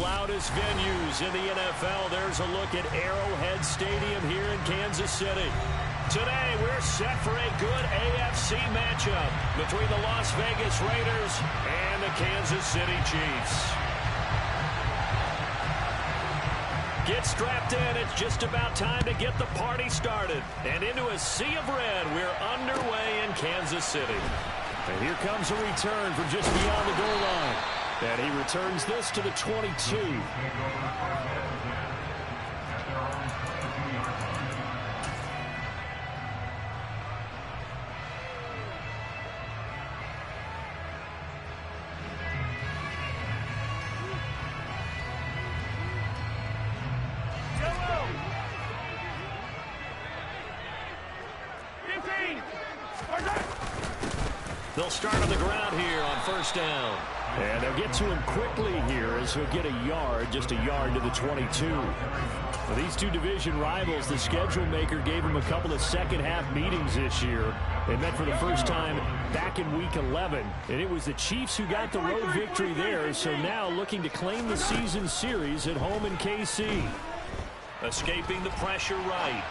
loudest venues in the NFL. There's a look at Arrowhead Stadium here in Kansas City. Today, we're set for a good AFC matchup between the Las Vegas Raiders and the Kansas City Chiefs. Get strapped in. It's just about time to get the party started. And into a sea of red, we're underway in Kansas City. And here comes a return from just beyond the goal line. And he returns this to the 22. They'll start on the ground here on first down. And they'll get to him quickly here as he'll get a yard, just a yard to the 22. For these two division rivals, the schedule maker gave them a couple of second-half meetings this year. They met for the first time back in Week 11, and it was the Chiefs who got the road victory there, so now looking to claim the season series at home in KC. Escaping the pressure right.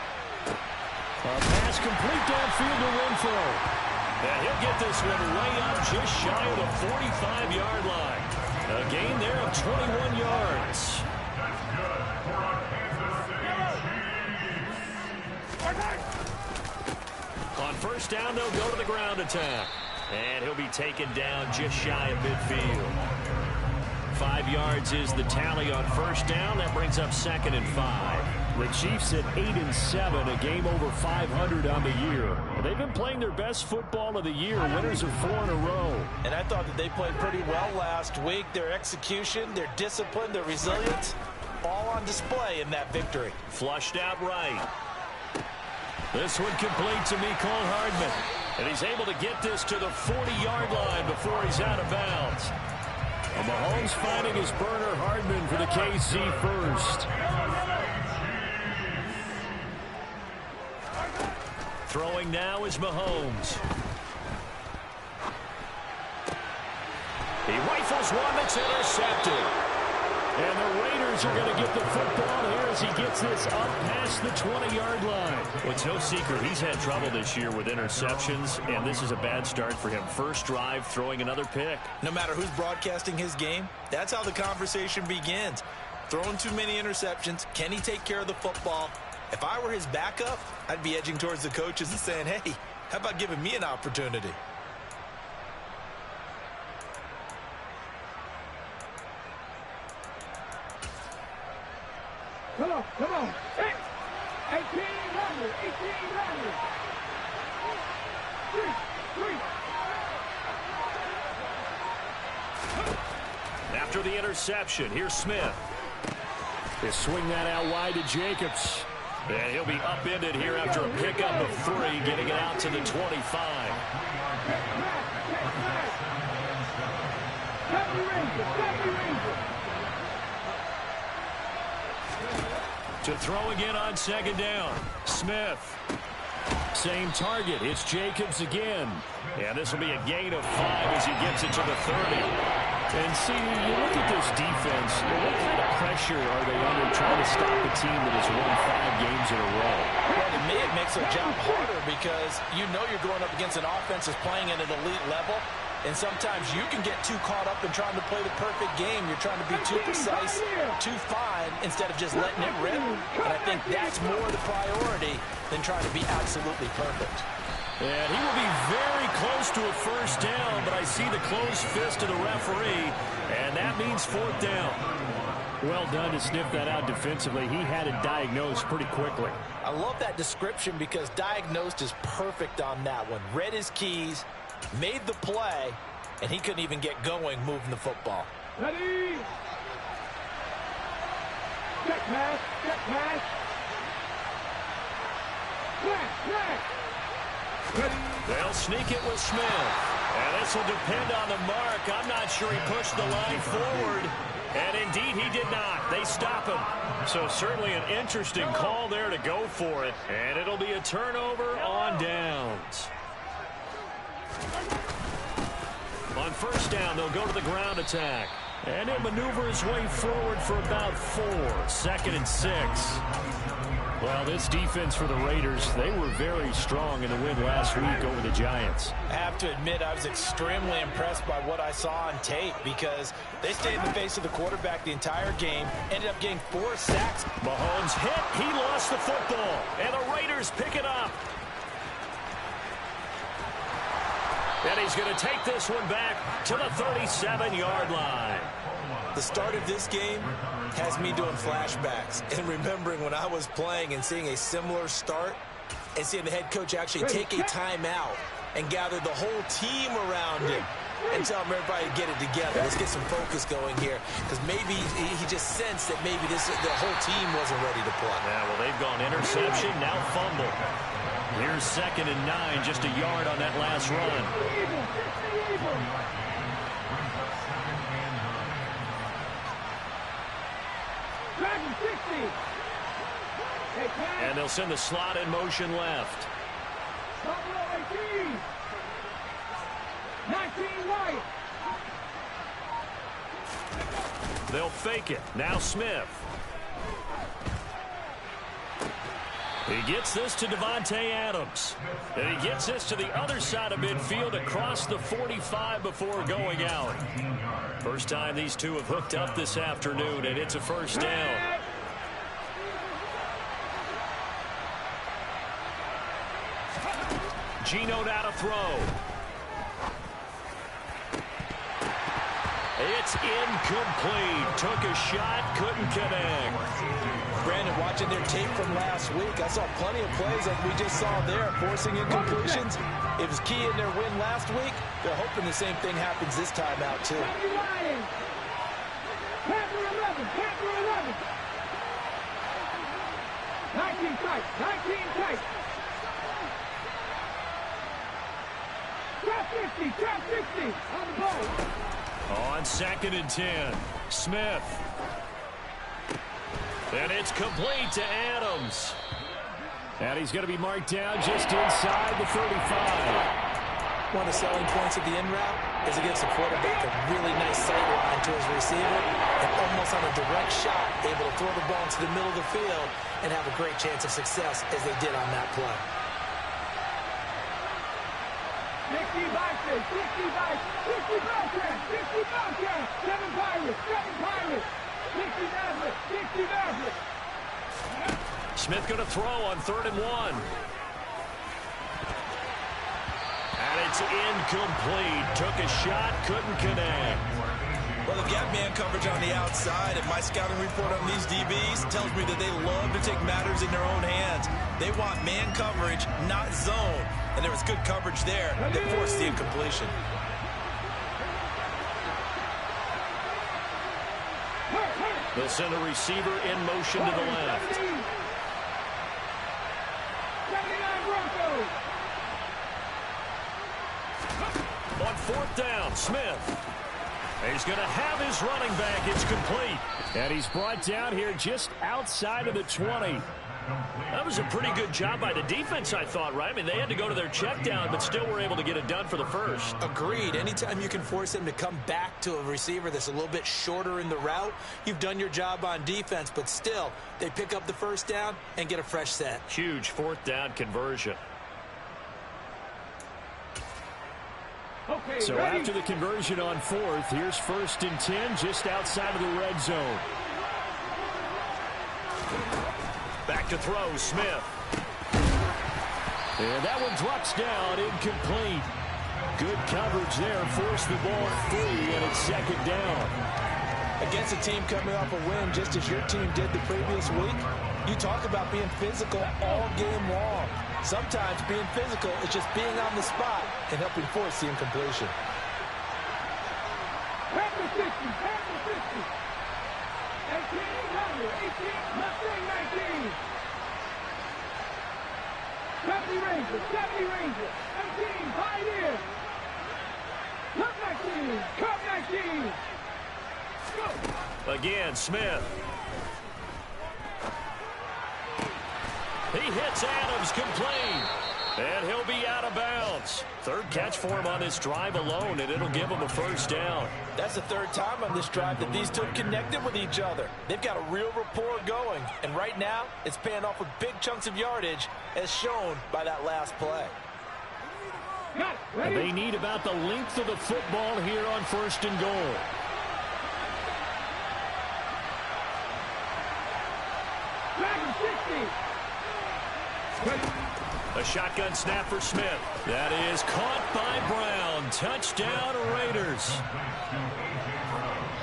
A pass complete downfield to Renfro. And he'll get this one way up just shy of the 45-yard line. A gain there of 21 yards. On first down, they'll go to the ground attack. And he'll be taken down just shy of midfield. 5 yards is the tally on first down. That brings up 2nd and 5. The Chiefs at 8-7, a game over 500 on the year. They've been playing their best football of the year, winners of 4 in a row. And I thought that they played pretty well last week. Their execution, their discipline, their resilience, all on display in that victory. Flushed out right. This one complete to Mecole Hardman. And he's able to get this to the 40-yard line before he's out of bounds. And Mahomes finding his burner Hardman for the KC first. Throwing now is Mahomes. He rifles one that's intercepted. And the Raiders are going to get the football here as he gets this up past the 20-yard line. Well, it's no secret he's had trouble this year with interceptions, and this is a bad start for him. First drive, throwing another pick. No matter who's broadcasting his game, that's how the conversation begins. Throwing too many interceptions. Can he take care of the football? If I were his backup, I'd be edging towards the coaches and saying, hey, how about giving me an opportunity? Come on. 1800. After the interception, here's Smith. They swing that out wide to Jacobs. And he'll be upended here after a pickup of 3, getting it out to the 25. To throw again on second down. Smith. Same target. It's Jacobs again. And this will be a gain of 5 as he gets it to the 30. And see, you look at this defense, what kind of pressure are they under trying to stop a team that has won 5 games in a row? Well, to me, it makes their job harder because you know you're going up against an offense that's playing at an elite level. And sometimes you can get too caught up in trying to play the perfect game. You're trying to be too precise, too fine, instead of just letting it rip. And I think that's more the priority than trying to be absolutely perfect. And he will be very close to a first down, but I see the closed fist of the referee, and that means 4th down. Well done to sniff that out defensively. He had it diagnosed pretty quickly. I love that description because diagnosed is perfect on that one. Read his keys, made the play, and he couldn't even get going moving the football. Ready? Check pass. Flash. They'll sneak it with Smith. And this will depend on the mark. I'm not sure he pushed the line forward. And indeed he did not. They stop him. So certainly an interesting call there to go for it. And it'll be a turnover on downs. On first down, they'll go to the ground attack. And he'll maneuver his way forward for about 4. 2nd and 6. Well, this defense for the Raiders, they were very strong in the win last week over the Giants. I have to admit, I was extremely impressed by what I saw on tape because they stayed in the face of the quarterback the entire game, ended up getting 4 sacks. Mahomes hit, he lost the football, and the Raiders pick it up. And he's going to take this one back to the 37-yard line. The start of this game has me doing flashbacks and remembering when I was playing and seeing a similar start and seeing the head coach actually take a timeout and gather the whole team around him and tell everybody to get it together. Let's get some focus going here because maybe he just sensed that maybe the whole team wasn't ready to play. Yeah, well, they've gone interception, now fumble. Here's 2nd and 9, just a yard on that last run. And they'll send the slot in motion left. 19 right. They'll fake it. Now Smith. He gets this to Davante Adams. And he gets this to the other side of midfield across the 45 before going out. First time these two have hooked up this afternoon, and it's a first down. Geno now to throw. It's incomplete. Took a shot, couldn't connect. Brandon, watching their tape from last week, I saw plenty of plays like we just saw there, forcing incompletions. It was key in their win last week. They're hoping the same thing happens this time out, too. 19 tight, 19 tight. Trap 50, trap 50 on the ball. On 2nd and 10, Smith. And it's complete to Adams. And he's going to be marked down just inside the 35. One of the selling points of the in route is it gives the quarterback a really nice sight line to his receiver and almost on a direct shot able to throw the ball into the middle of the field and have a great chance of success as they did on that play. 60 boxes, 60 boxes, 60 boxes, 60 boxes, 7 Pirates, 7 Pirates, 60 Mavericks, 60 Mavericks. Smith going to throw on 3rd and 1. And it's incomplete. Took a shot, couldn't connect. Well, they've got man coverage on the outside, and my scouting report on these DBs tells me that they love to take matters in their own hands. They want man coverage, not zone. And there was good coverage there that forced the incompletion. They'll send a receiver in motion to the left. 79 Broncos. On 4th down, Smith. He's going to have his running back. It's complete. And he's brought down here just outside of the 20. That was a pretty good job by the defense, I thought, right? I mean, they had to go to their check down, but still were able to get it done for the first. Agreed. Anytime you can force him to come back to a receiver that's a little bit shorter in the route, you've done your job on defense, but still, they pick up the first down and get a fresh set. Huge 4th down conversion. Okay, so ready? after the conversion on 4th, here's 1st and 10 just outside of the red zone. Back to throw, Smith. And that one drops down, incomplete. Good coverage there, forced the ball free, and it's 2nd down. Against a team coming off a win, just as your team did the previous week, you talk about being physical all game long. Sometimes being physical is just being on the spot and helping force the incompletion. Half the 60, half the 60. 18, 18, Mustang 19. 70 Rangers, 70 Rangers. 18, Pioneer. Cup 19, Cup 19. Go. Again, Smith. He hits Adams complete. And he'll be out of bounds. Third catch for him on this drive alone, and it'll give him a first down. That's the third time on this drive that these two have connected with each other. They've got a real rapport going, and right now it's paying off with big chunks of yardage, as shown by that last play. And they need about the length of the football here on first and goal. A shotgun snap for Smith. That is caught by Brown. Touchdown, Raiders.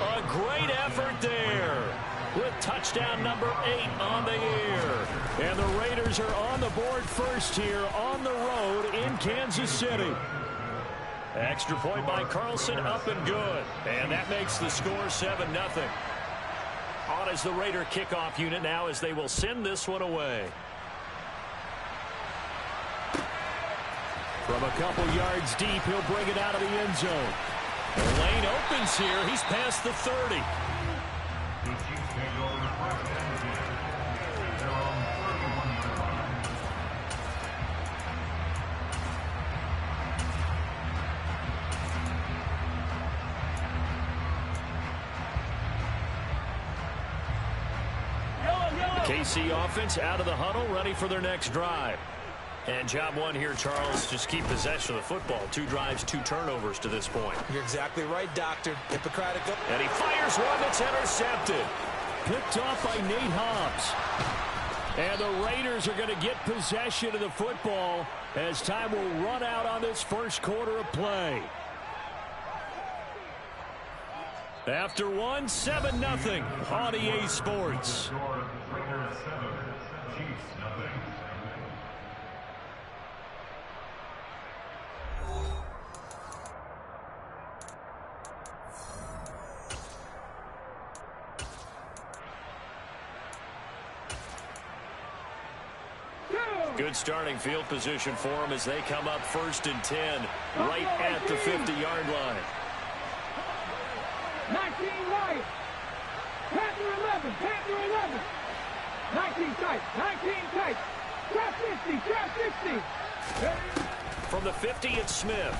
A great effort there with touchdown number 8 on the year. And the Raiders are on the board first here on the road in Kansas City. Extra point by Carlson, up and good. And that makes the score 7-0. On as the Raider kickoff unit now as they will send this one away. From a couple yards deep, he'll bring it out of the end zone. The lane opens here. He's past the 30. The KC offense out of the huddle, ready for their next drive. And job one here, Charles, just keep possession of the football. 2 drives, 2 turnovers to this point. You're exactly right, Doctor. Hippocratic. And he fires one that's intercepted. Picked off by Nate Hobbs. And the Raiders are going to get possession of the football as time will run out on this first quarter of play. After one, 7-0 on EA Sports. Good starting field position for them as they come up 1st and 10 right at the 50-yard line. 19 right. Panther 11. Panther 11. 19 tight. 19 tight. Trap 50. Trap 50. From the 50, it's Smith.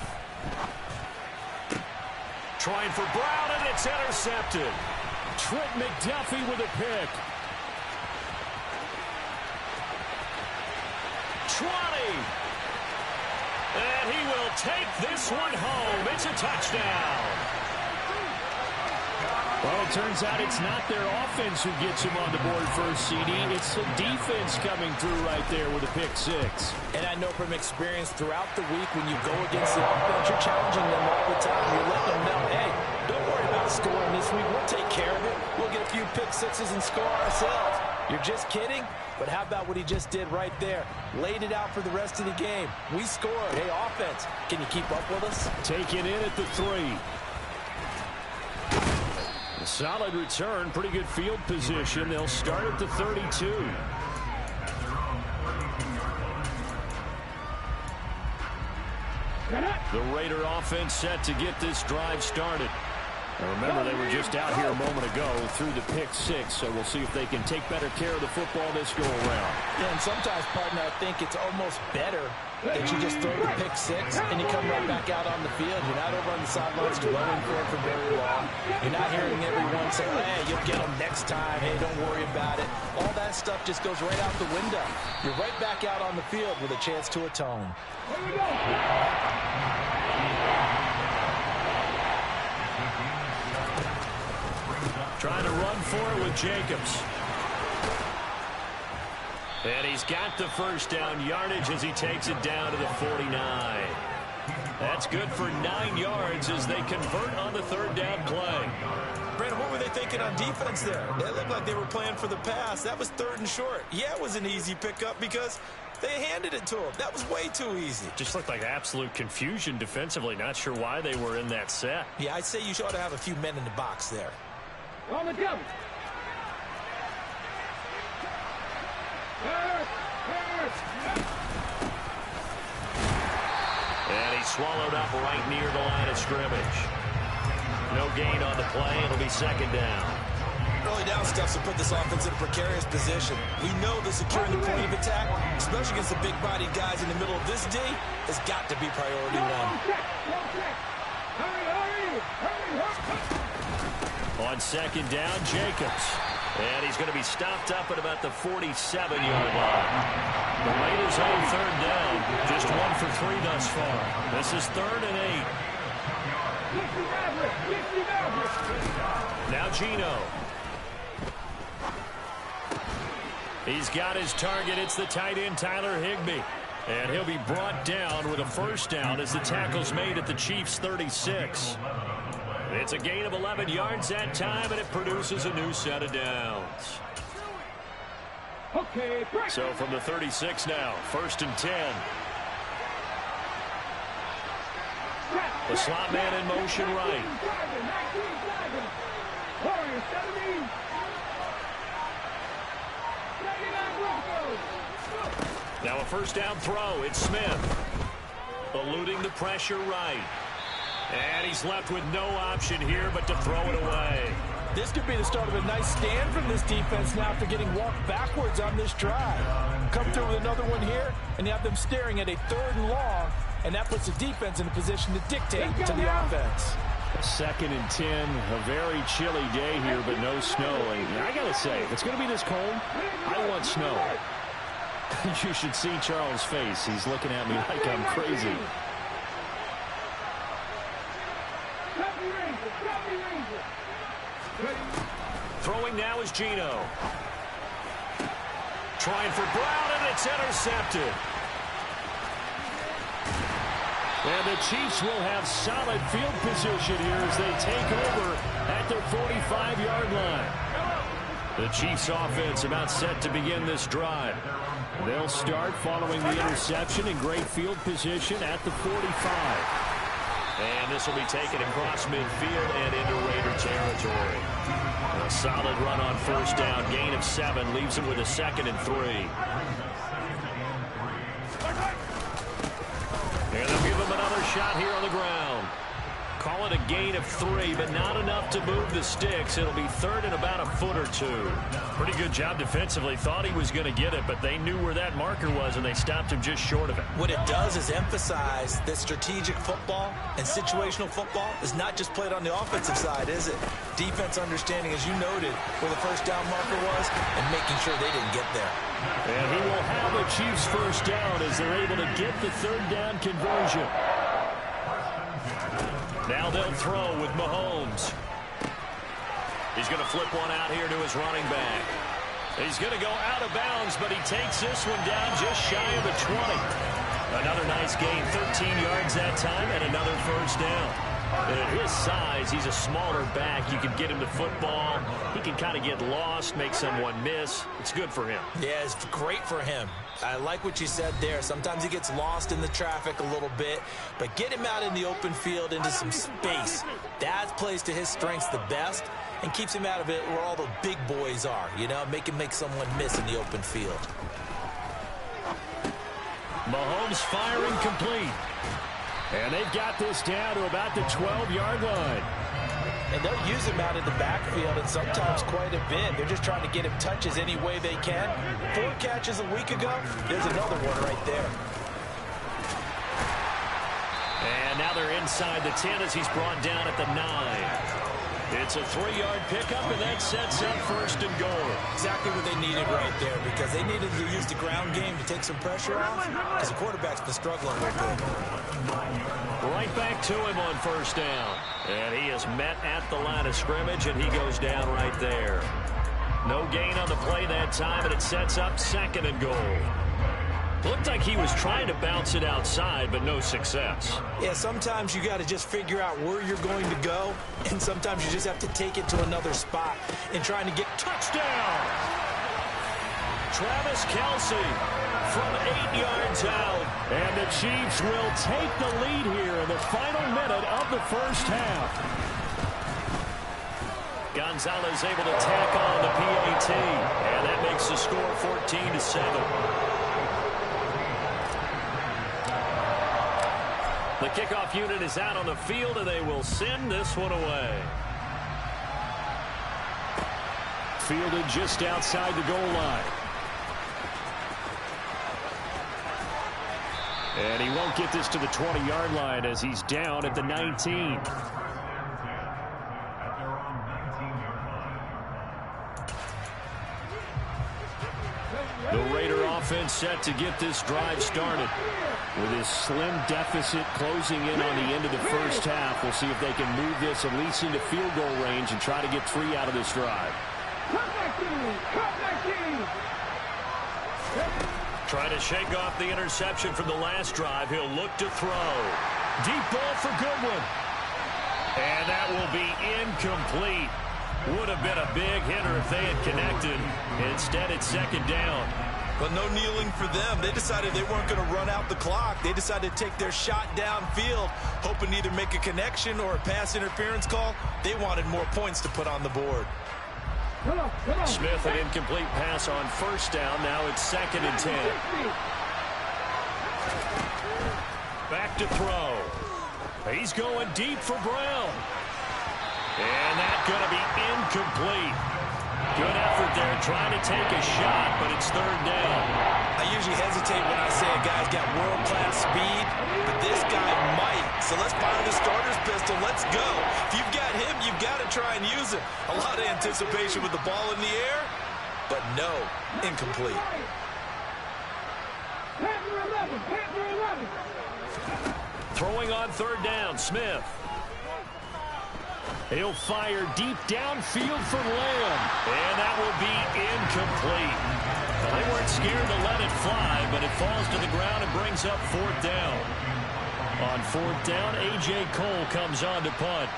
Trying for Brown, and it's intercepted. Trent McDuffie with a pick. 20. And he will take this one home. It's a touchdown. Well, it turns out it's not their offense who gets him on the board first, CD. It's the defense coming through right there with a pick 6. And I know from experience throughout the week when you go against the offense, you're challenging them all the time. You're letting them know, hey, don't worry about scoring this week. We'll take care of it. We'll get a few pick 6s and score ourselves. You're just kidding? But how about what he just did right there? Laid it out for the rest of the game. We scored. Hey, offense, can you keep up with us? Taking in at the 3. A solid return, pretty good field position. They'll start at the 32. The Raider offense set to get this drive started. Now remember, they were just out here a moment ago through the pick 6, so we'll see if they can take better care of the football this go around. Yeah, and sometimes, partner, I think it's almost better that you just throw the pick 6 and you come right back out on the field. You're not over on the sidelines dwelling for it for very long. You're not hearing everyone say, hey, you'll get them next time. Hey, don't worry about it. All that stuff just goes right out the window. You're right back out on the field with a chance to atone. Here we go. Trying to run for it with Jacobs. And he's got the first down yardage as he takes it down to the 49. That's good for 9 yards as they convert on the 3rd down play. Brandon, what were they thinking on defense there? It looked like they were playing for the pass. That was 3rd and short. Yeah, it was an easy pickup because they handed it to him. That was way too easy. Just looked like absolute confusion defensively. Not sure why they were in that set. Yeah, I'd say you ought to have a few men in the box there. On the double. And he's swallowed up right near the line of scrimmage. No gain on the play. It'll be 2nd down. Well, early down stuff to put this offense in a precarious position. We know that securing the point of attack, especially against the big-bodied guys in the middle of this D, has got to be priority one. On second down, Jacobs. And he's going to be stopped up at about the 47-yard line. The Raiders on third down. Just 1 for 3 thus far. This is 3rd and 8. Now Geno. He's got his target. It's the tight end, Tyler Higbee. And he'll be brought down with a first down as the tackle's made at the Chiefs' 36. It's a gain of 11 yards that time, and it produces a new set of downs. So from the 36 now, 1st and 10. The slot man in motion right. Now a first down throw. It's Smith. Eluding the pressure right. And he's left with no option here but to throw it away. This could be the start of a nice stand from this defense now after getting walked backwards on this drive. Come through with another one here, and you have them staring at a 3rd and long, and that puts the defense in a position to dictate to the offense. 2nd and 10, a very chilly day here, but no snow. And I got to say, if it's going to be this cold, I want snow. You should see Charles' face. He's looking at me like I'm crazy. Throwing now is Geno. Trying for Brown, and it's intercepted. And the Chiefs will have solid field position here as they take over at their 45-yard line. The Chiefs offense about set to begin this drive. They'll start following the interception in great field position at the 45. And this will be taken across midfield and into Raider territory. A solid run on first down. Gain of 7 leaves him with a 2nd and 3. And they'll give him another shot here on the ground. Call it a gain of 3, but not enough to move the sticks. It'll be 3rd and about a foot or 2. Pretty good job defensively. Thought he was going to get it, but they knew where that marker was, and they stopped him just short of it. What it does is emphasize that strategic football and situational football is not just played on the offensive side, is it? Defense understanding, as you noted, where the first down marker was and making sure they didn't get there. And he will have the Chiefs first down as they're able to get the 3rd down conversion. Now they'll throw with Mahomes. He's going to flip one out here to his running back. He's going to go out of bounds, but he takes this one down just shy of the 20. Another nice gain, 13 yards that time, and another first down. And at his size, he's a smaller back. You can get him the football. He can kind of get lost, make someone miss. It's good for him. Yeah, it's great for him. I like what you said there. Sometimes he gets lost in the traffic a little bit, but get him out in the open field into some space. That plays to his strengths the best and keeps him out of it where all the big boys are, you know, make someone miss in the open field. Mahomes firing complete. And they've got this down to about the 12-yard line. And they'll use him out in the backfield and sometimes quite a bit. They're just trying to get him touches any way they can. 4 catches a week ago. There's another one right there. And now they're inside the 10 as he's brought down at the 9. It's a 3-yard pickup, and that sets up 1st and goal. Exactly what they needed right there, because they needed to use the ground game to take some pressure off, because the quarterback's been struggling a little bit. Right back to him on first down. And he is met at the line of scrimmage, and he goes down right there. No gain on the play that time, and it sets up 2nd and goal. Looked like he was trying to bounce it outside, but no success. Yeah, sometimes you got to just figure out where you're going to go, and sometimes you just have to take it to another spot in trying to get touchdown. Travis Kelce from 8 yards out. And the Chiefs will take the lead here in the final minute of the first half. Gonzalez able to tack on the PAT, and that makes the score 14-7. The kickoff unit is out on the field, and they will send this one away. fielded just outside the goal line. And he won't get this to the 20-yard line as he's down at the 19. The Raider offense set to get this drive started. With his slim deficit closing in on the end of the first half, we'll see if they can move this at least into field goal range and try to get 3 out of this drive. Trying to shake off the interception from the last drive. He'll look to throw. Deep ball for Goodwin. And that will be incomplete. Would have been a big hitter if they had connected. Instead, it's second down. But no kneeling for them. They decided they weren't going to run out the clock. They decided to take their shot downfield, hoping to either make a connection or a pass interference call. They wanted more points to put on the board. Smith, an incomplete pass on first down. Now it's 2nd and 10. Back to throw. He's going deep for Brown. And that's going to be incomplete. Good effort there trying to take a shot, but it's 3rd down. I usually hesitate when I say a guy's got world-class speed, but this guy might. So let's fire the starter's pistol. Let's go. If you've got him, you've got to try and use it. A lot of anticipation with the ball in the air, but no, incomplete. Throwing on 3rd down, Smith. He'll fire deep downfield for Lamb, and that will be incomplete. Well, they weren't scared to let it fly, but it falls to the ground and brings up 4th down. On 4th down, A.J. Cole comes on to punt.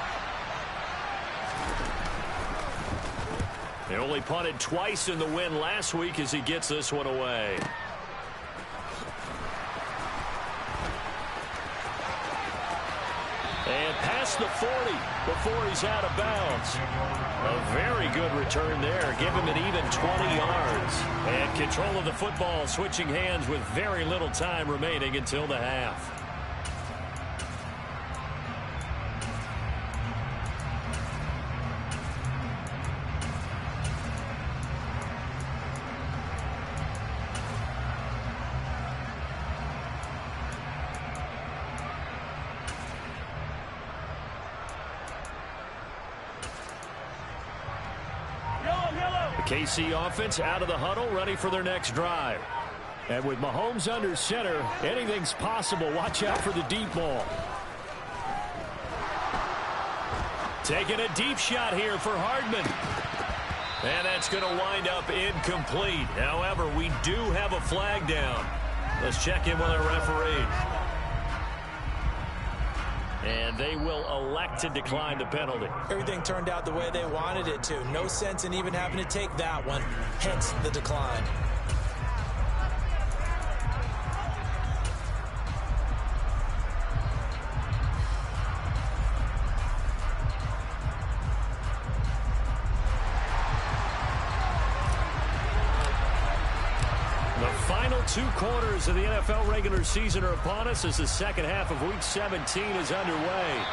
They only punted twice in the win last week as he gets this one away. And past the 40 before he's out of bounds. A very good return there. Give him an even 20 yards. And control of the football switching hands with very little time remaining until the half. KC offense out of the huddle, ready for their next drive. And with Mahomes under center, anything's possible. Watch out for the deep ball. Taking a deep shot here for Hardman. And that's going to wind up incomplete. However, we do have a flag down. Let's check in with our referee. And they will elect to decline the penalty. Everything turned out the way they wanted it to. No sense in even having to take that one. Hence the decline. Final 2 quarters of the NFL regular season are upon us as the second half of Week 17 is underway.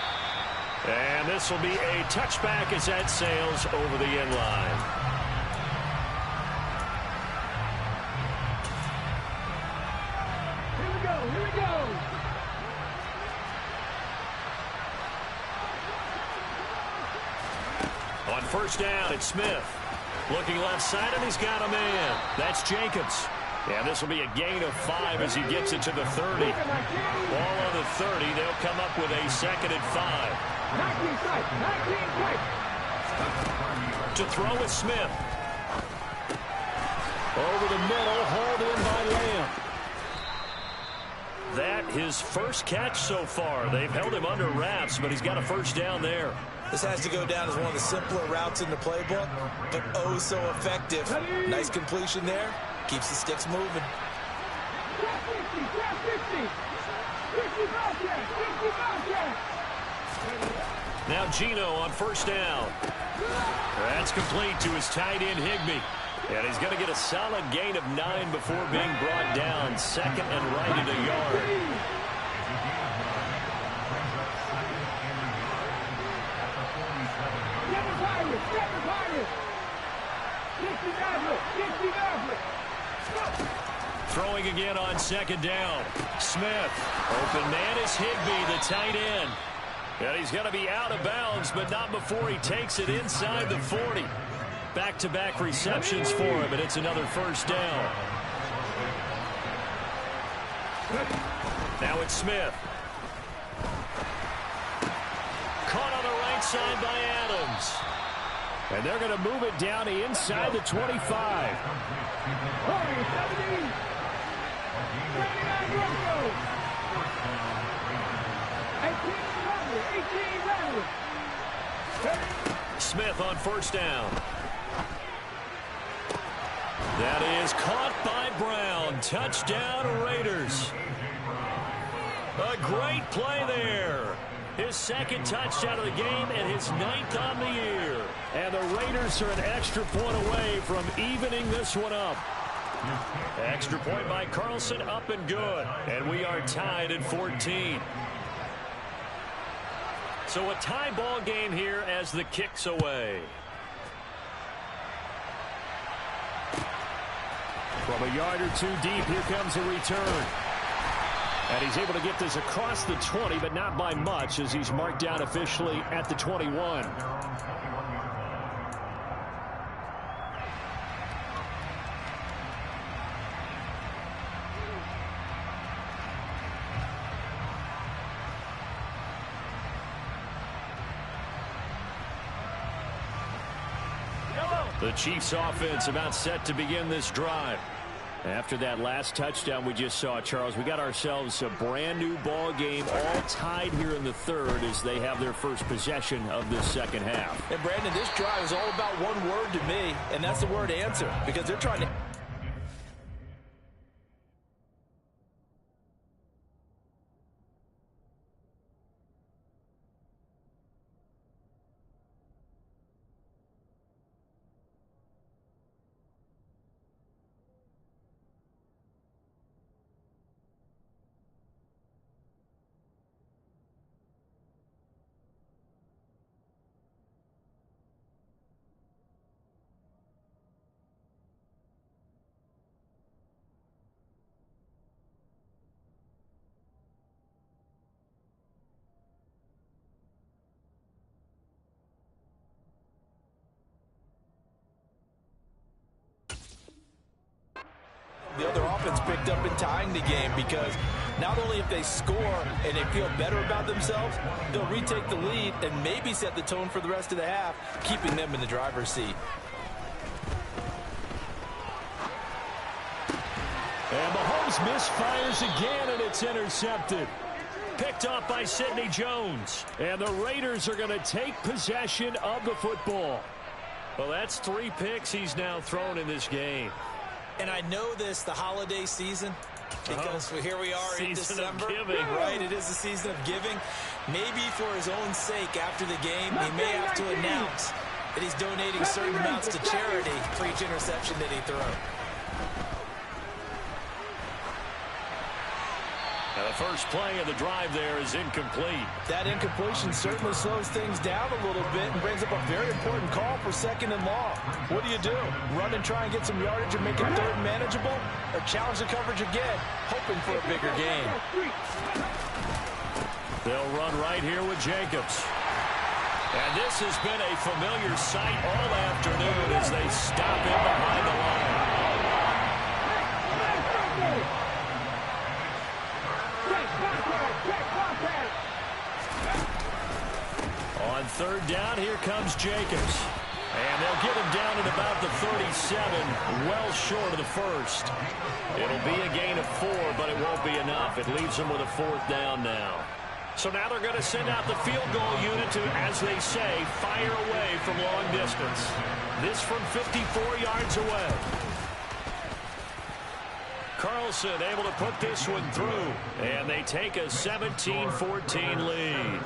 And this will be a touchback as that sails over the end line. Here we go, here we go. On first down, it's Smith. Looking left side, and he's got a man. That's Jacobs. And this will be a gain of 5 as he gets it to the 30. Ball on the 30. They'll come up with a 2nd and 5. 19 strikes, 19 strikes. To throw is Smith. Over the middle, hauled in by Lamb. That his first catch so far. They've held him under wraps, but he's got a first down there. This has to go down as one of the simpler routes in the playbook, but oh so effective. Nice completion there. Keeps the sticks moving. Now Gino on first down. That's complete to his tight end Higbee. And he's going to get a solid gain of 9 before being brought down. 2nd and right at a yard. Throwing again on second down. Smith. Open man is Higbee, the tight end. And he's going to be out of bounds, but not before he takes it inside the 40. Back-to-back receptions for him, and it's another first down. Now it's Smith. Caught on the right side by Adams. And they're going to move it down to inside the 25. Smith on first down. That is caught by Brown. Touchdown, Raiders. A great play there. His second touchdown of the game and his 9th on the year. And the Raiders are an extra point away from evening this one up. Extra point by Carlson, up and good. And we are tied at 14. So a tie ball game here as the kick's away. From a yard or two deep, here comes a return. And he's able to get this across the 20, but not by much, as he's marked down officially at the 21. The Chiefs offense about set to begin this drive. After that last touchdown we just saw, Charles, we got ourselves a brand new ball game, all tied here in the third as they have their first possession of this second half. And Brandon, this drive is all about one word to me, and that's the word answer, because they're trying to... The other offense picked up in tying the game, because not only if they score and they feel better about themselves, they'll retake the lead and maybe set the tone for the rest of the half, keeping them in the driver's seat. And Mahomes misfires again, and it's intercepted. Picked off by Sidney Jones. And the Raiders are going to take possession of the football. Well, that's 3 picks he's now thrown in this game. And I know this, the holiday season, because here we are in December. Right, it is the season of giving. Maybe for his own sake, after the game, he may have to announce that he's donating certain amounts to charity for each interception that he throws. Now the first play of the drive there is incomplete. That incompletion certainly slows things down a little bit and brings up a very important call for 2nd and long. What do? Run and try and get some yardage and make it 3rd and manageable? Or challenge the coverage again, hoping for a bigger gain? They'll run right here with Jacobs. And this has been a familiar sight all afternoon as they stop him behind the line. On 3rd down, here comes Jacobs. And they'll get him down at about the 37, well short of the first. It'll be a gain of 4, but it won't be enough. It leaves them with a 4th down now. So now they're going to send out the field goal unit to, as they say, fire away from long distance. This from 54 yards away. Carlson able to put this one through. And they take a 17-14 lead.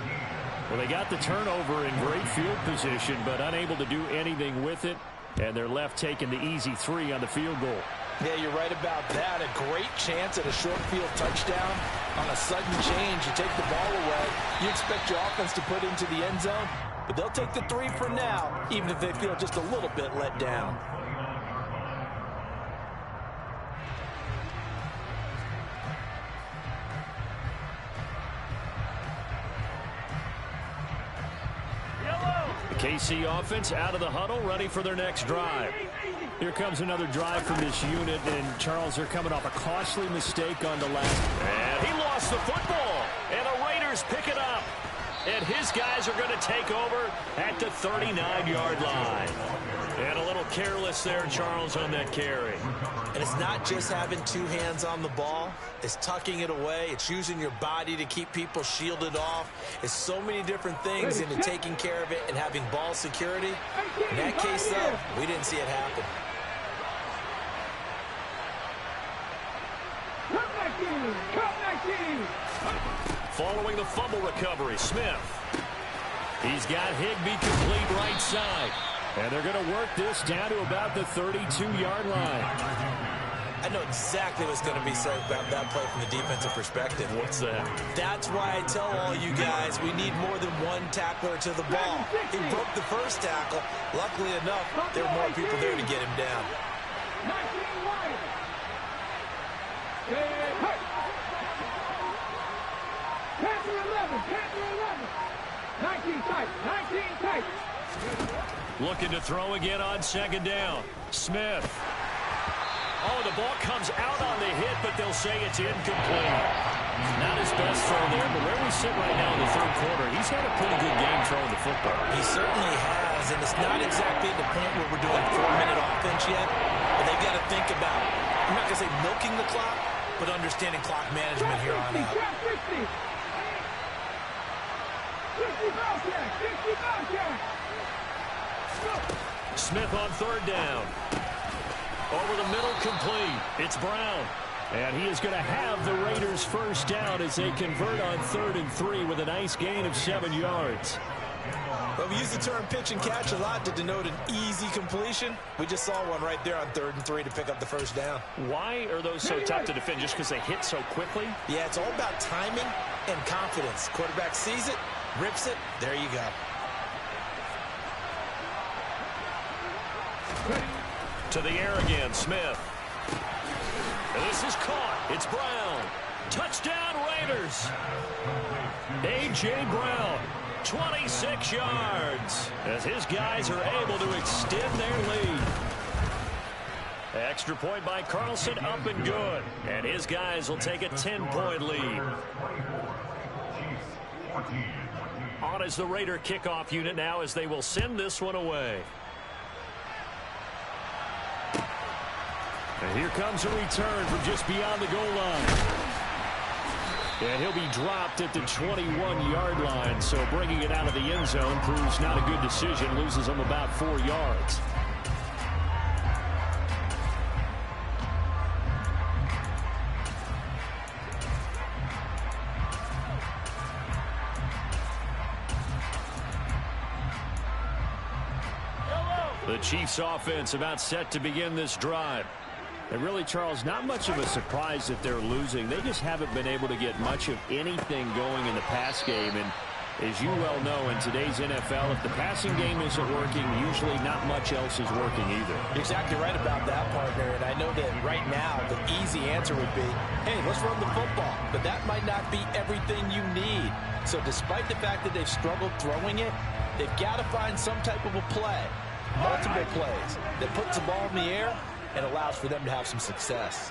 Well, they got the turnover in great field position, but unable to do anything with it. And they're left taking the easy 3 on the field goal. Yeah, you're right about that. A great chance at a short field touchdown. On a sudden change, you take the ball away. You expect your offense to put into the end zone, but they'll take the 3 for now, even if they feel just a little bit let down. KC offense out of the huddle, ready for their next drive. Here comes another drive from this unit, and Charles, they're coming off a costly mistake on the last. And he lost the football, and the Raiders pick it up. And his guys are going to take over at the 39-yard line. And a little careless there, Charles, on that carry. And it's not just having two hands on the ball. It's tucking it away. It's using your body to keep people shielded off. It's so many different things into taking care of it and having ball security. In that case, though, we didn't see it happen. Following the fumble recovery, Smith. He's got Higbee complete right side. And they're going to work this down to about the 32-yard line. I know exactly what's going to be said about that play from the defensive perspective. What's that? That's why I tell all you guys we need more than one tackler to the ball. He broke the first tackle. Luckily enough, there were more people there to get him down. 19 tight, 19 tight. Looking to throw again on second down. Smith. Oh, the ball comes out on the hit, but they'll say it's incomplete. Not his best throw there, but where we sit right now in the third quarter, he's had a pretty good game throwing the football. He certainly has, and it's not exactly at the point where we're doing 4-minute offense yet, but they've got to think about, I'm not going to say milking the clock, but understanding clock management here on out. 50 Smith on third down. Over the middle, complete. It's Brown. And he is going to have the Raiders first down as they convert on 3rd and 3 with a nice gain of 7 yards. Well, we use the term pitch and catch a lot to denote an easy completion. We just saw one right there on 3rd and 3 to pick up the first down. Why are those so tough to defend? Just because they hit so quickly? Yeah, it's all about timing and confidence. Quarterback sees it, rips it, there you go. To the air again, Smith. And this is caught. It's Brown. Touchdown, Raiders. A.J. Brown, 26 yards, as his guys are able to extend their lead. Extra point by Carlson, up and good. And his guys will take a 10-point lead. On is the Raider kickoff unit now as they will send this one away. And here comes a return from just beyond the goal line. And he'll be dropped at the 21-yard line, so bringing it out of the end zone proves not a good decision, loses him about 4 yards. The Chiefs offense about set to begin this drive. And really, Charles, not much of a surprise that they're losing. They just haven't been able to get much of anything going in the pass game. And as you well know, in today's NFL, if the passing game isn't working, usually not much else is working either. You're exactly right about that, partner. And I know that right now the easy answer would be, hey, let's run the football. But that might not be everything you need. So despite the fact that they've struggled throwing it, they've got to find some type of a play, multiple plays, that puts the ball in the air and allows for them to have some success.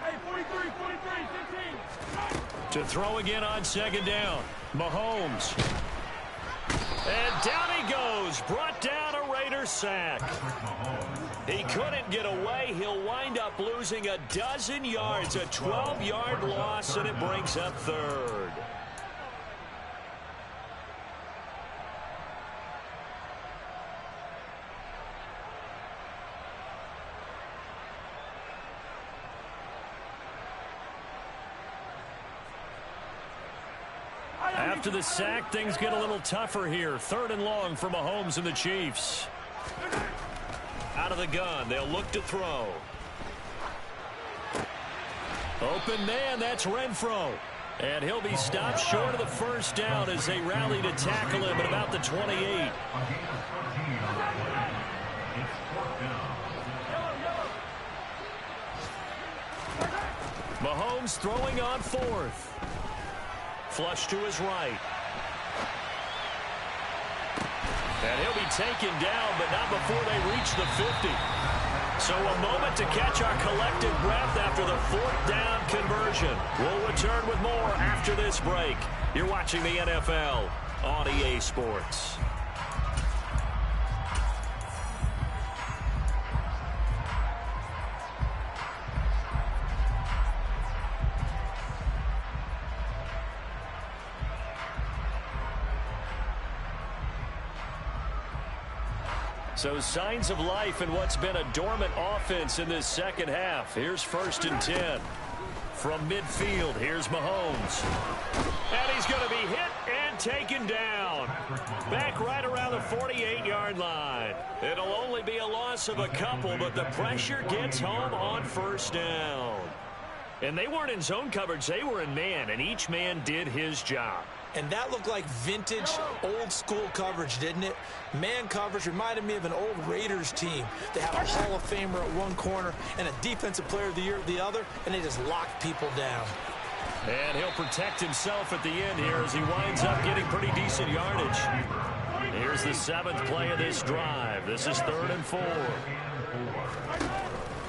Hey, 43, 15. To throw again on second down. Mahomes. And down he goes. Brought down a Raider sack. He couldn't get away. He'll wind up losing a dozen yards. A 12-yard loss, and it brings up third. After the sack, things get a little tougher here. 3rd and long for Mahomes and the Chiefs. Out of the gun, they'll look to throw. Open man, that's Renfro. And he'll be stopped short of the first down as they rally to tackle him at about the 28. Mahomes throwing on 4th. Flush to his right. And he'll be taken down, but not before they reach the 50. So a moment to catch our collective breath after the 4th down conversion. We'll return with more after this break. You're watching the NFL on EA Sports. So signs of life in what's been a dormant offense in this second half. Here's 1st and 10. From midfield, here's Mahomes. And he's going to be hit and taken down. Back right around the 48-yard line. It'll only be a loss of a couple, but the pressure gets home on 1st down. And they weren't in zone coverage. They were in man, and each man did his job. And that looked like vintage, old-school coverage, didn't it? Man coverage reminded me of an old Raiders team. They had a Hall of Famer at one corner and a Defensive Player of the Year at the other, and they just locked people down. And he'll protect himself at the end here as he winds up getting pretty decent yardage. Here's the 7th play of this drive. This is 3rd and 4.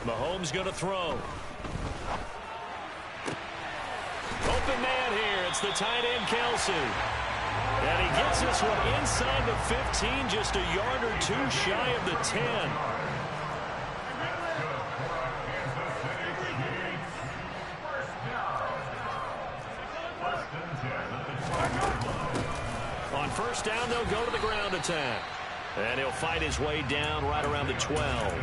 Mahomes going to throw. Open man here. It's the tight end, Kelsey. And he gets this one inside the 15, just a yard or two shy of the 10. On 1st down, they'll go to the ground attack. And he'll fight his way down right around the 12.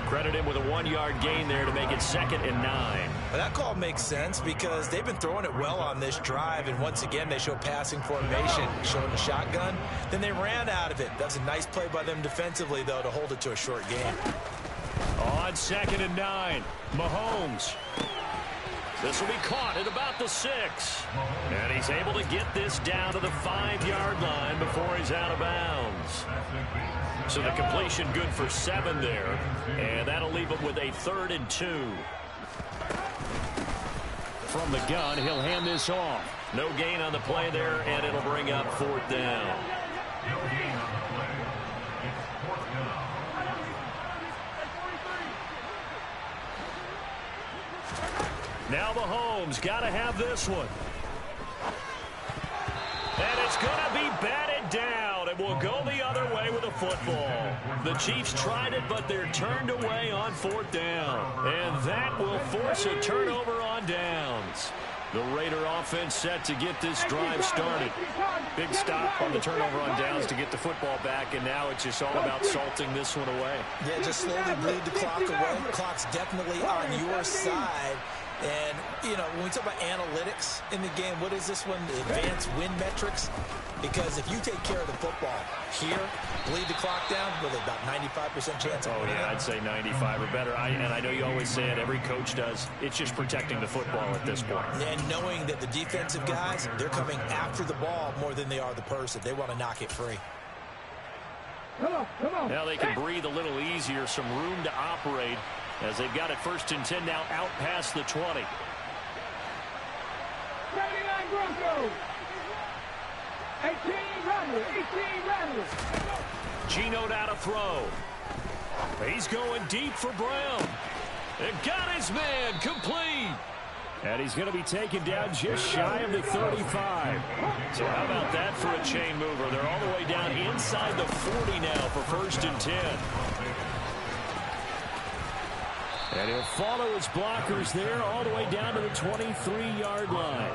Credit him with a 1-yard gain there to make it 2nd and 9. Well, that call makes sense because they've been throwing it well on this drive, and once again they show passing formation, showing the shotgun. Then they ran out of it. That's a nice play by them defensively, though, to hold it to a short gain. On 2nd and 9, Mahomes. This will be caught at about the 6. And he's able to get this down to the 5-yard line before he's out of bounds. So the completion good for 7 there. And that'll leave him with a 3rd and 2. From the gun, he'll hand this off. No gain on the play there, and it'll bring up 4th down. Now Mahomes got to have this one. And it's going to be batted down, and will go the other way with a football. The Chiefs tried it, but they're turned away on 4th down. And that will force a turnover on downs. The Raider offense set to get this drive started. Big stop on the turnover on downs to get the football back, and now it's just all about salting this one away. Yeah, just slowly bleed the clock away. The clock's definitely on your side. And, you know, when we talk about analytics in the game, what is this one? The advanced win metrics? Because if you take care of the football here, bleed the clock down, with about 95% chance of winning. Oh, yeah, I'd say 95 or better. And I know you always say it, every coach does. It's just protecting the football at this point. And knowing that the defensive guys, they're coming after the ball more than they are the person. They want to knock it free. Come on. Now they can breathe a little easier, some room to operate as they've got it 1st and 10 now out past the 20. 79 Broncos. 18 Rattlers. Geno down to throw. He's going deep for Brown. And got his man complete. And he's going to be taken down just shy of the 35. So how about that for a chain mover? They're all the way down inside the 40 now for 1st and 10. And he'll follow his blockers there all the way down to the 23-yard line.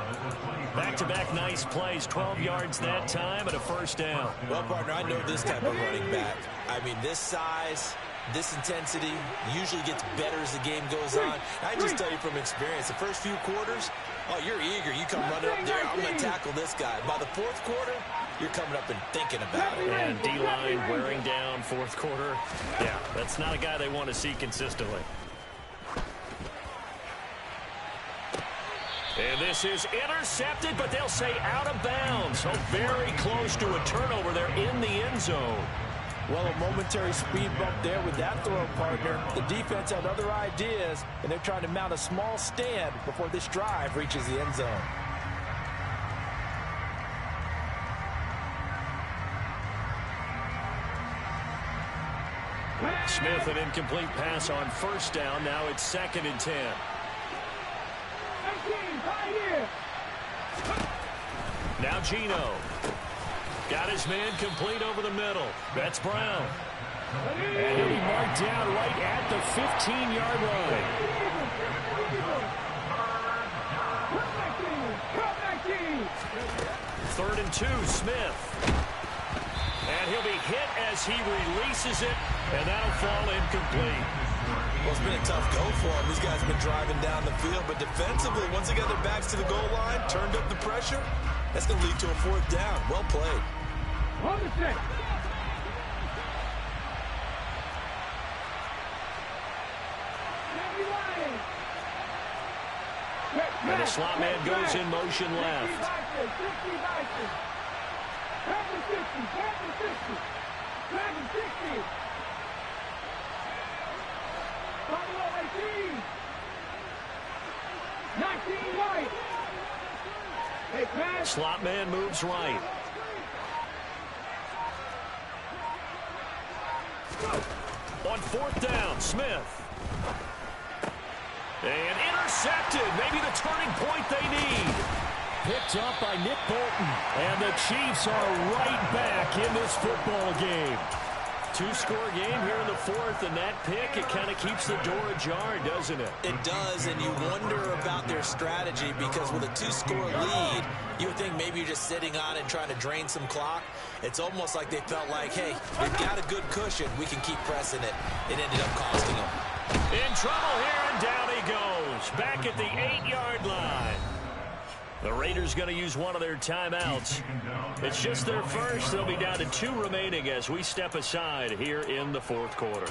Back-to-back nice plays, 12 yards that time and a 1st down. Well, partner, I know this type of running back. I mean, this size, this intensity usually gets better as the game goes on. I just tell you from experience, the first few quarters, oh, you're eager. You come running up there, I'm going to tackle this guy. By the 4th quarter, you're coming up and thinking about it. And D-line wearing down 4th quarter. Yeah, that's not a guy they want to see consistently. And this is intercepted, but they'll say out of bounds. So very close to a turnover there in the end zone. Well, a momentary speed bump there with that throw, partner. The defense had other ideas, and they're trying to mount a small stand before this drive reaches the end zone. Smith, an incomplete pass on first down. Now it's 2nd and 10. Now Gino. Got his man complete over the middle. That's Brown. And he'll be marked down right at the 15-yard line. 3rd and 2, Smith. And he'll be hit as he releases it, and that'll fall incomplete. Well, it's been a tough go for him. These guys have been driving down the field, but defensively, once they got their backs to the goal line, turned up the pressure, that's going to lead to a 4th down. Well played. Hold the stick. And the slot man goes in motion left. Slot man moves right. On 4th down, Smith. And intercepted. Maybe the turning point they need. Picked up by Nick Bolton. And the Chiefs are right back in this football game. 2-score game here in the 4th, and that pick, it kind of keeps the door ajar, doesn't it? It does, and you wonder about their strategy because with a 2-score lead, you would think maybe you're just sitting on it and trying to drain some clock. It's almost like they felt like, hey, we've got a good cushion. We can keep pressing it. It ended up costing them. In trouble here, and down he goes. Back at the 8-yard line. The Raiders going to use one of their timeouts. It's just their first. They'll be down to 2 remaining as we step aside here in the 4th quarter.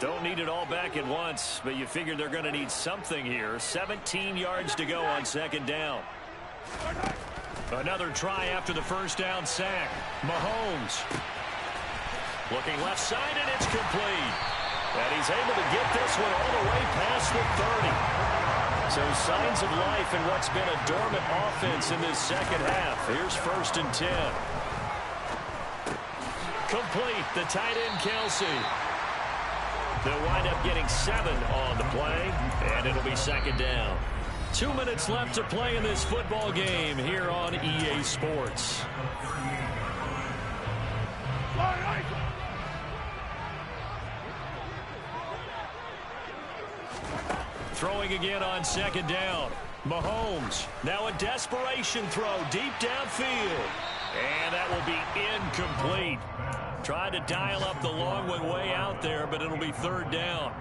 Don't need it all back at once, but you figure they're going to need something here. 17 yards to go on 2nd down. Another try after the 1st down sack. Mahomes. Looking left side, and it's complete. And he's able to get this one all the way past the 30. So signs of life in what's been a dormant offense in this 2nd half. Here's 1st and 10. Complete. The tight end, Kelsey. They'll wind up getting 7 on the play, and it'll be 2nd down. 2 minutes left to play in this football game here on EA Sports. Throwing again on 2nd down. Mahomes. Now a desperation throw deep downfield. And that will be incomplete. Tried to dial up the long one way out there, but it'll be 3rd down.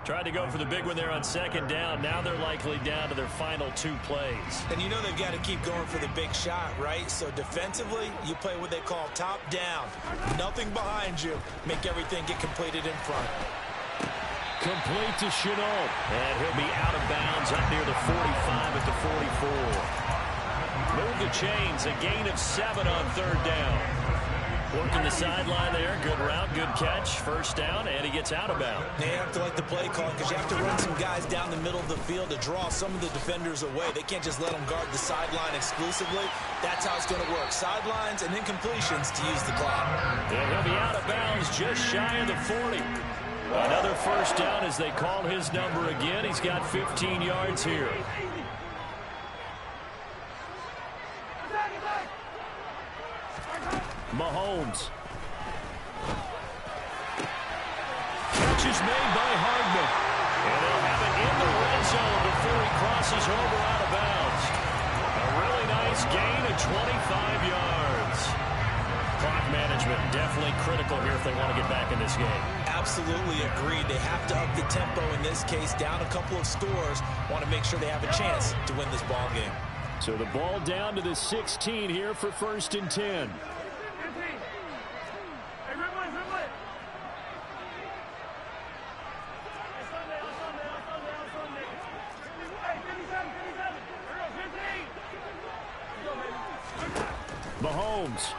Tried to go for the big one there on 2nd down. Now they're likely down to their final 2 plays. And you know they've got to keep going for the big shot, right? So defensively, you play what they call top down. Nothing behind you. Make everything get completed in front. Complete to Chenault. And he'll be out of bounds up near the 45 at the 44. Move the chains. A gain of 7 on 3rd down. Working the sideline there. Good route, good catch. 1st down, and he gets out of bounds. They have to like the play call because you have to run some guys down the middle of the field to draw some of the defenders away. They can't just let them guard the sideline exclusively. That's how it's going to work. Sidelines and incompletions to use the clock. And he'll be out of bounds just shy of the 40. Another 1st down as they call his number again. He's got 15 yards here. Mahomes. Catch is made by Hardman. And they'll have it in the red zone before he crosses over out of bounds. A really nice gain of 25 yards. Clock management definitely critical here if they want to get back in this game. Absolutely agreed. They have to up the tempo in this case. Down a couple of scores. Want to make sure they have a chance to win this ball game. So the ball down to the 16 here for 1st and 10. Mahomes.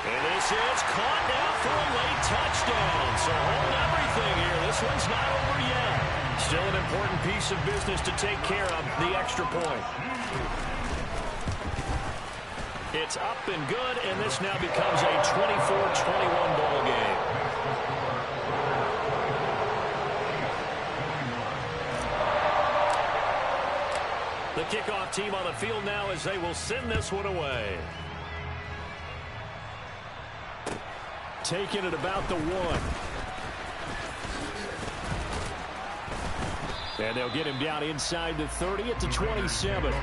And this is caught for a late touchdown. So hold everything here. This one's not over yet. Still an important piece of business to take care of, the extra point. It's up and good, and this now becomes a 24-21 ball game. The kickoff team on the field now as they will send this one away. Taking it about the 1. And they'll get him down inside the 30 at the 27.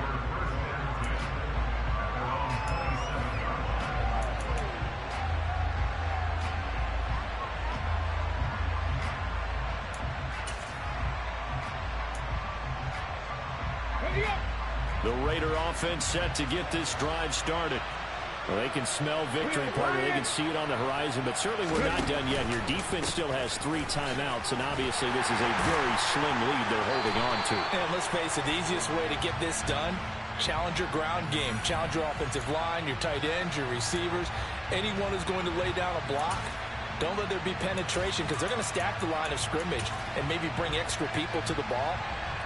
The Raider offense set to get this drive started. Well, they can smell victory, partner. They can see it on the horizon, but certainly we're not done yet here. Defense still has 3 timeouts, and obviously this is a very slim lead they're holding on to. And let's face it, the easiest way to get this done, challenge your ground game. Challenge your offensive line, your tight ends, your receivers. Anyone who's going to lay down a block, don't let there be penetration because they're going to stack the line of scrimmage and maybe bring extra people to the ball.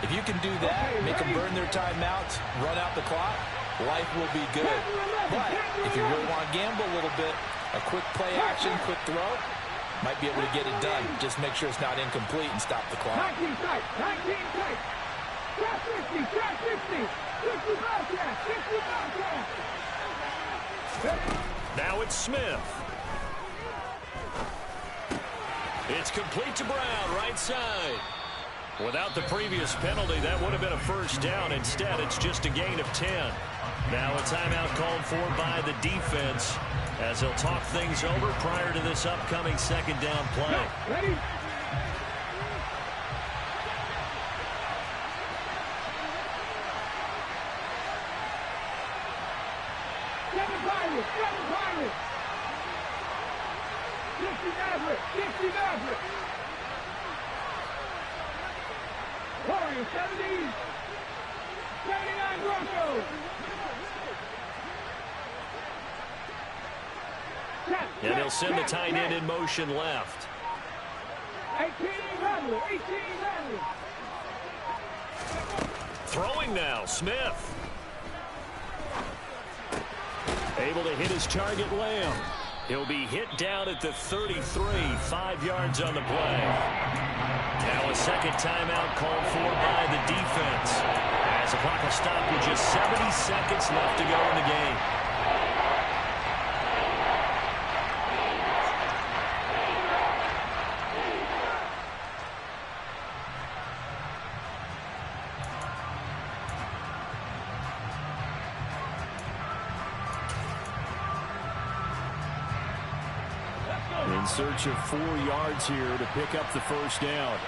If you can do that, make them burn their timeouts, run out the clock, life will be good. But if you really want to gamble a little bit, a quick play action, quick throw, might be able to get it done. Just make sure it's not incomplete and stop the clock. 19 tight, 19 tight. Trap 50, trap 50. 50 Bobcat, 50 Bobcat. Now it's Smith. It's complete to Brown, right side. Without the previous penalty, that would have been a first down. Instead, it's just a gain of 10. Now a timeout called for by the defense as they'll talk things over prior to this upcoming second down play. Ready? Seven Pirates. 60 Maverick. Warriors, 70. 79 Broncos. And they'll send the tight end in motion left. 18 Ravely. Throwing now, Smith. Able to hit his target, Lamb. He'll be hit down at the 33, 5 yards on the play. Now a second timeout called for by the defense. As the clock will stop with just 70 seconds left to go in the game. In search of 4 yards here to pick up the first down.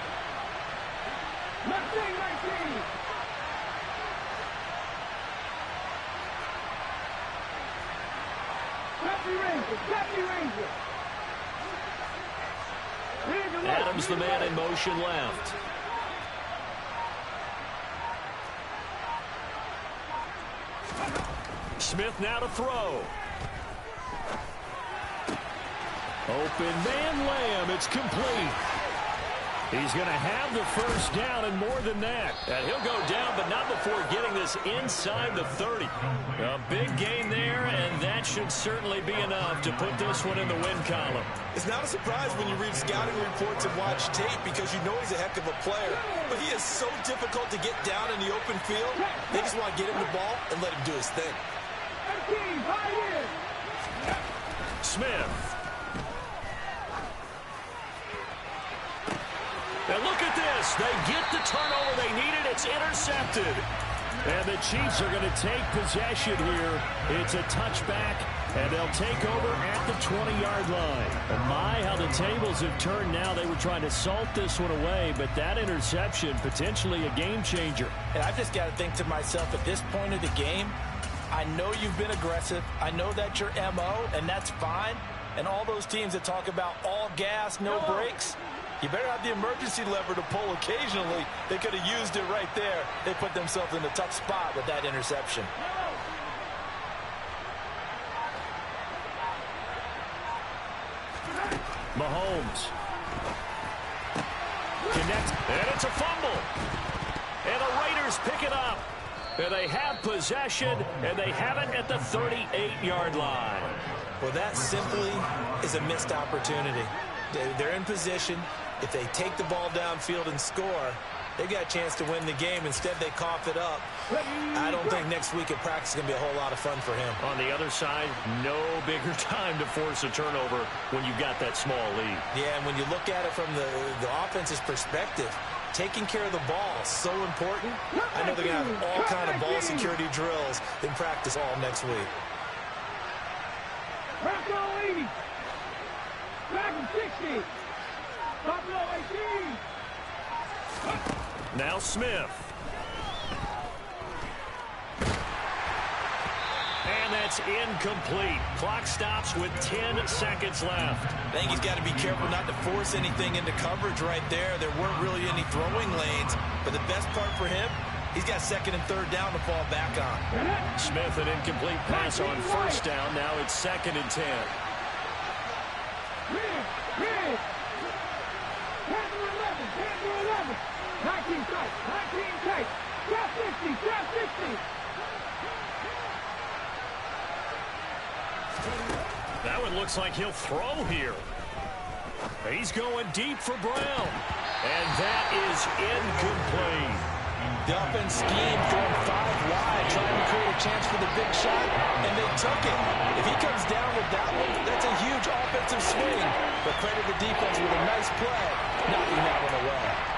19. Ranger. Adams, the man in motion left. Smith now to throw. Open man, Lamb. It's complete. He's going to have the first down and more than that. And he'll go down, but not before getting this inside the 30. A big gain there, and that should certainly be enough to put this one in the win column. It's not a surprise when you read scouting reports and watch tape because you know he's a heck of a player. But he is so difficult to get down in the open field. They just want to get him the ball and let him do his thing. Smith. And look at this. They get the turnover they needed. It's intercepted. And the Chiefs are going to take possession here. It's a touchback, and they'll take over at the 20-yard line. And my, how the tables have turned now. They were trying to salt this one away, but that interception, potentially a game changer. And I've just got to think to myself, at this point of the game, I know you've been aggressive. I know that's your MO, and that's fine. And all those teams that talk about all gas, no brakes, you better have the emergency lever to pull occasionally. They could have used it right there. They put themselves in a tough spot with that interception. Mahomes. Connects, and it's a fumble. And the Raiders pick it up. And they have possession, and they have it at the 38-yard line. Well, that simply is a missed opportunity. They're in position. If they take the ball downfield and score, they got a chance to win the game. Instead, they cough it up. I don't think next week at practice is going to be a whole lot of fun for him. On the other side, no bigger time to force a turnover when you've got that small lead. Yeah, and when you look at it from the offense's perspective, taking care of the ball is so important. I know they're going to have all kind of ball security drills in practice all next week. Bracco 80. Bracco 60. Buffalo 18. Now Smith. And that's incomplete. Clock stops with 10 seconds left. I think he's got to be careful not to force anything into coverage right there. There weren't really any throwing lanes. But the best part for him, he's got second and third down to fall back on. Smith, an incomplete pass on first down. Now it's 2nd and 10. Red. 10 to 11. 19 tight. Drop 50. That one looks like he'll throw here. He's going deep for Brown. And that is incomplete. The offense schemed, throwing 5 wide, trying to create a chance for the big shot, and they took it. If he comes down with that one, that's a huge offensive swing. But credit the defense with a nice play, knocking that one away.